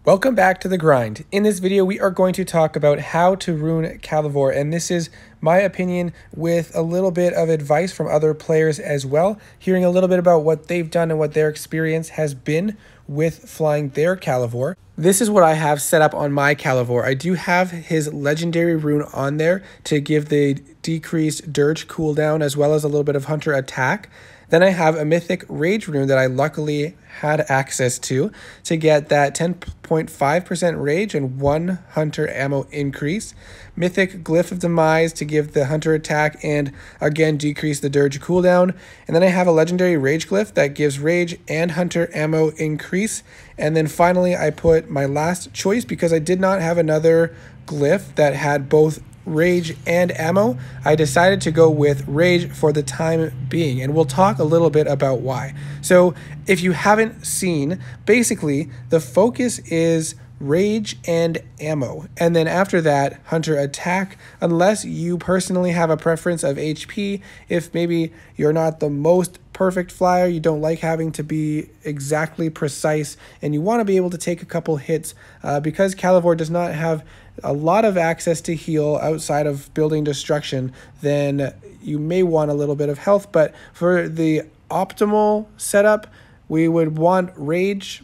Welcome back to The Grind. In this video, we are going to talk about how to rune Calavore, and this is my opinion with a little bit of advice from other players as well, hearing a little bit about what they've done and what their experience has been with flying their Calavore. This is what I have set up on my Calavore. I do have his legendary rune on there to give the decreased dirge cooldown as well as a little bit of hunter attack. Then I have a mythic rage rune that I luckily had access to get that 10.5% rage and 1 hunter ammo increase. Mythic glyph of demise to give the hunter attack and again decrease the dirge cooldown. And then I have a legendary rage glyph that gives rage and hunter ammo increase. And then finally I put my last choice because I did not have another glyph that had both rage and ammo. I decided to go with rage for the time being, and we'll talk a little bit about why. So if you haven't seen, basically the focus is rage and ammo, and then after that hunter attack, unless you personally have a preference of HP. If maybe you're not the most perfect flyer, you don't like having to be exactly precise, and you want to be able to take a couple hits, because Calavore does not have a lot of access to heal outside of building destruction, then you may want a little bit of health. But for the optimal setup, we would want rage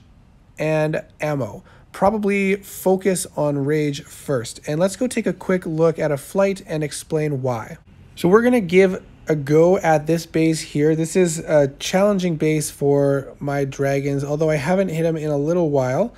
and ammo. Probably focus on rage first. And let's go take a quick look at a flight and explain why. So we're going to give a go at this base here. This is a challenging base for my dragons, although I haven't hit them in a little while.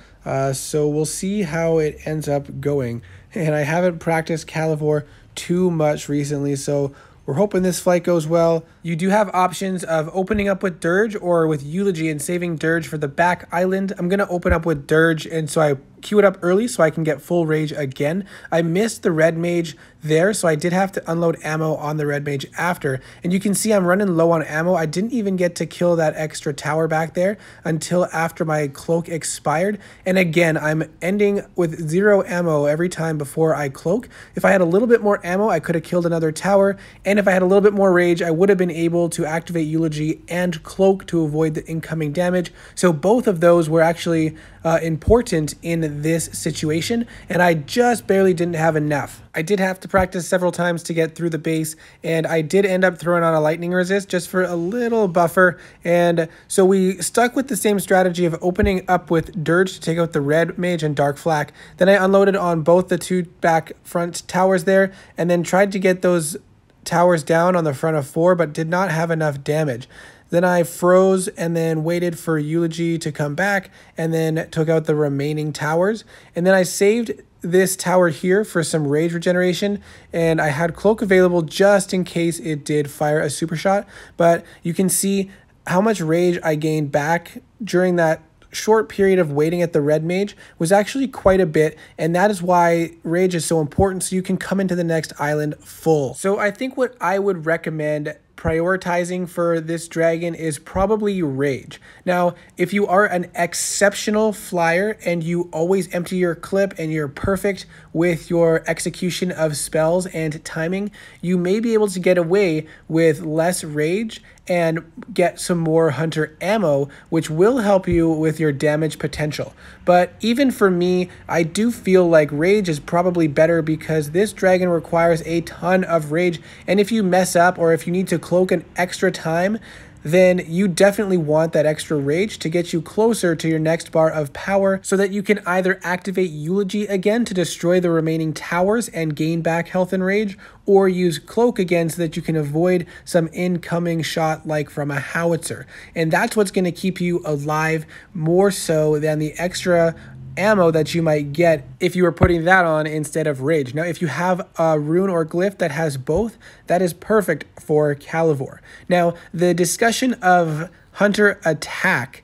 So we'll see how it ends up going. And I haven't practiced Calavore too much recently, so we're hoping this flight goes well. You do have options of opening up with Dirge or with Eulogy and saving Dirge for the back island. I'm going to open up with Dirge, and so I queue it up early so I can get full rage again. I missed the red mage there, so I did have to unload ammo on the red mage after. And you can see I'm running low on ammo. I didn't even get to kill that extra tower back there until after my cloak expired. And again, I'm ending with 0 ammo every time before I cloak. If I had a little bit more ammo, I could have killed another tower. And if I had a little bit more rage, I would have been able to activate Eulogy and cloak to avoid the incoming damage. So both of those were actually important in this situation, and I just barely didn't have enough. I did have to practice several times to get through the base, and I did end up throwing on a lightning resist just for a little buffer. And so we stuck with the same strategy of opening up with Dirge to take out the red mage and dark flak. Then I unloaded on both the 2 back front towers there, and then tried to get those towers down on the front of 4, but did not have enough damage. Then I froze and then waited for Eulogy to come back and then took out the remaining towers. And then I saved this tower here for some rage regeneration, and I had cloak available just in case it did fire a super shot. But you can see how much rage I gained back during that short period of waiting at the red mage was actually quite a bit, and that is why rage is so important, so you can come into the next island full. So I think what I would recommend prioritizing for this dragon is probably rage. Now, if you are an exceptional flyer and you always empty your clip and you're perfect with your execution of spells and timing, you may be able to get away with less rage and get some more hunter ammo, which will help you with your damage potential. But even for me, I do feel like rage is probably better because this dragon requires a ton of rage, and if you mess up or if you need to cloak an extra time, then you definitely want that extra rage to get you closer to your next bar of power so that you can either activate Eulogy again to destroy the remaining towers and gain back health and rage, or use cloak again so that you can avoid some incoming shot like from a howitzer. And that's what's going to keep you alive more so than the extra ammo that you might get if you were putting that on instead of rage. Now, if you have a rune or glyph that has both, that is perfect for Calavore. Now, the discussion of hunter attack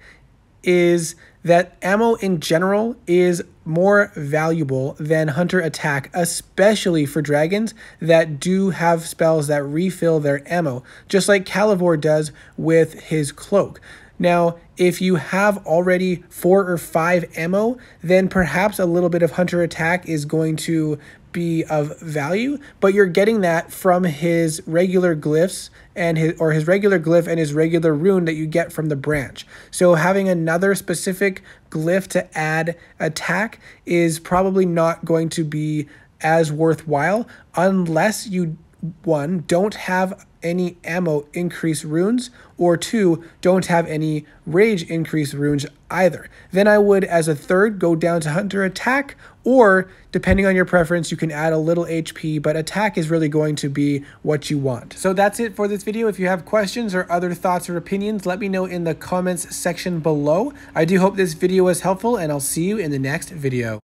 is that ammo in general is more valuable than hunter attack, especially for dragons that do have spells that refill their ammo, just like Calavore does with his cloak. Now, if you have already 4 or 5 ammo, then perhaps a little bit of hunter attack is going to be of value, but you're getting that from his regular glyphs and his regular glyph and his regular rune that you get from the branch. So having another specific glyph to add attack is probably not going to be as worthwhile unless you, 1, don't have any ammo increase runes, or 2, don't have any rage increase runes either. Then I would, as a third, go down to hunter attack, or depending on your preference, you can add a little HP, but attack is really going to be what you want. So that's it for this video. If you have questions or other thoughts or opinions, let me know in the comments section below. I do hope this video was helpful, and I'll see you in the next video.